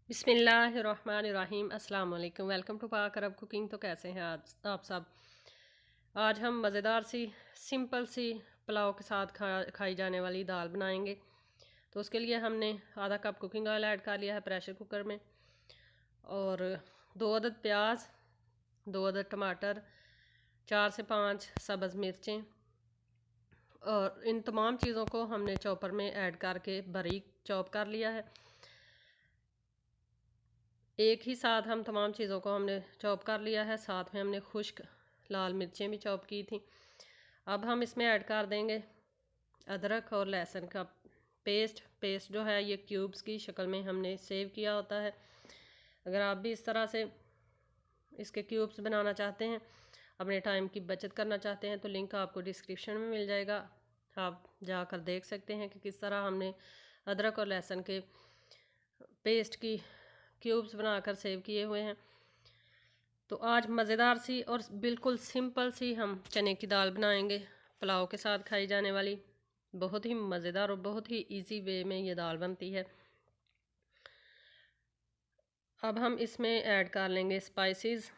बिस्मिल्लाहिर्रहमानिर्रहीम अस्सलाम वालेकुम। वेलकम टू पाक अरब कुकिंग। तो कैसे हैं आज आप सब? आज हम मज़ेदार सी सिंपल सी पुलाव के साथ खाई जाने वाली दाल बनाएंगे। तो उसके लिए हमने आधा कप कुकिंग ऑयल ऐड कर लिया है प्रेशर कुकर में, और 2 अदद प्याज, 2 अदद टमाटर, 4 से 5 सब्ज़ मिर्चें, और इन तमाम चीज़ों को हमने चॉपर में ऐड करके बारीक चॉप कर लिया है। एक ही साथ हम तमाम चीज़ों को हमने चॉप कर लिया है। साथ में हमने खुश्क लाल मिर्चें भी चॉप की थी। अब हम इसमें ऐड कर देंगे अदरक और लहसुन का पेस्ट जो है ये क्यूब्स की शक्ल में हमने सेव किया होता है। अगर आप भी इस तरह से इसके क्यूब्स बनाना चाहते हैं, अपने टाइम की बचत करना चाहते हैं, तो लिंक आपको डिस्क्रिप्शन में मिल जाएगा। आप जाकर देख सकते हैं कि किस तरह हमने अदरक और लहसुन के पेस्ट की क्यूब्स बनाकर सेव किए हुए हैं। तो आज मज़ेदार सी और बिल्कुल सिंपल सी हम चने की दाल बनाएंगे, पुलाव के साथ खाई जाने वाली। बहुत ही मज़ेदार और बहुत ही इजी वे में ये दाल बनती है। अब हम इसमें ऐड कर लेंगे स्पाइसेस।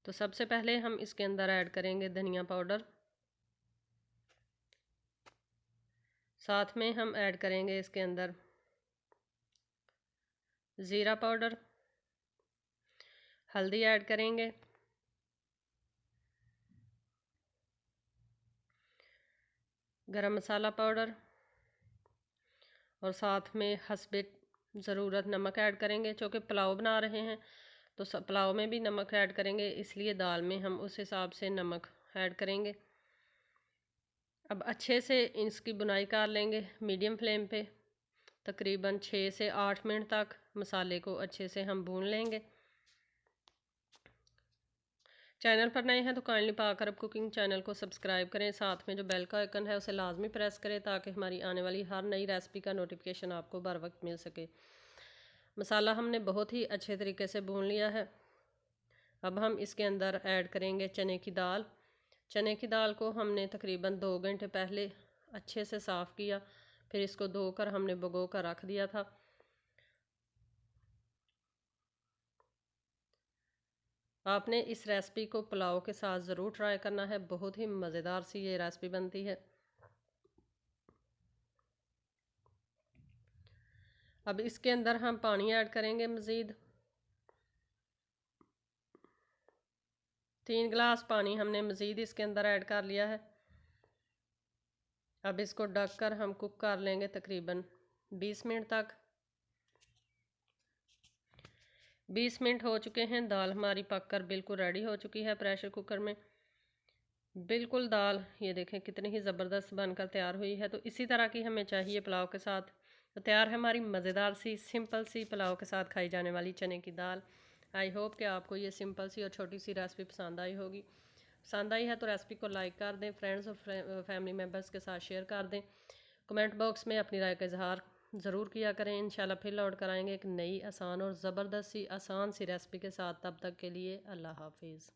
तो सबसे पहले हम इसके अंदर ऐड करेंगे धनिया पाउडर। साथ में हम ऐड करेंगे इसके अंदर ज़ीरा पाउडर, हल्दी ऐड करेंगे, गरम मसाला पाउडर, और साथ में हस्बे ज़रूरत नमक ऐड करेंगे। चूँकि पुलाव बना रहे हैं तो पुलाव में भी नमक ऐड करेंगे, इसलिए दाल में हम उस हिसाब से नमक ऐड करेंगे। अब अच्छे से इसकी बुनाई कर लेंगे मीडियम फ्लेम पे। तकरीबन 6 से 8 मिनट तक मसाले को अच्छे से हम भून लेंगे। चैनल पर नए हैं तो काइंडली पाक अरब कुकिंग चैनल को सब्सक्राइब करें। साथ में जो बेल का आइकन है उसे लाजमी प्रेस करें ताकि हमारी आने वाली हर नई रेसिपी का नोटिफिकेशन आपको बर वक्त मिल सके। मसाला हमने बहुत ही अच्छे तरीके से भून लिया है। अब हम इसके अंदर ऐड करेंगे चने की दाल। चने की दाल को हमने तकरीबन 2 घंटे पहले अच्छे से साफ़ किया, फिर इसको धोकर हमने भिगो कर रख दिया था। आपने इस रेसिपी को पुलाव के साथ ज़रूर ट्राई करना है, बहुत ही मज़ेदार सी ये रेसिपी बनती है। अब इसके अंदर हम पानी ऐड करेंगे मज़ीद। 3 गिलास पानी हमने मज़ीद इसके अंदर ऐड कर लिया है। अब इसको ढक कर हम कुक कर लेंगे तकरीबन 20 मिनट तक। 20 मिनट हो चुके हैं, दाल हमारी पककर बिल्कुल रेडी हो चुकी है प्रेशर कुकर में। बिल्कुल दाल ये देखें कितनी ही ज़बरदस्त बनकर तैयार हुई है। तो इसी तरह की हमें चाहिए पुलाव के साथ। तो तैयार है हमारी मज़ेदार सी सिंपल सी पुलाव के साथ खाई जाने वाली चने की दाल। आई होप कि आपको ये सिंपल सी और छोटी सी रेसिपी पसंद आई होगी। पसंद आई है तो रेसिपी को लाइक कर दें, फ्रेंड्स और फैमिली मेम्बर्स के साथ शेयर कर दें। कमेंट बॉक्स में अपनी राय का इजहार ज़रूर किया करें। इंशाल्लाह फिर लौट कर आएंगे एक नई आसान और ज़बरदस्त सी आसान सी रेसिपी के साथ। तब तक के लिए अल्लाह हाफिज़।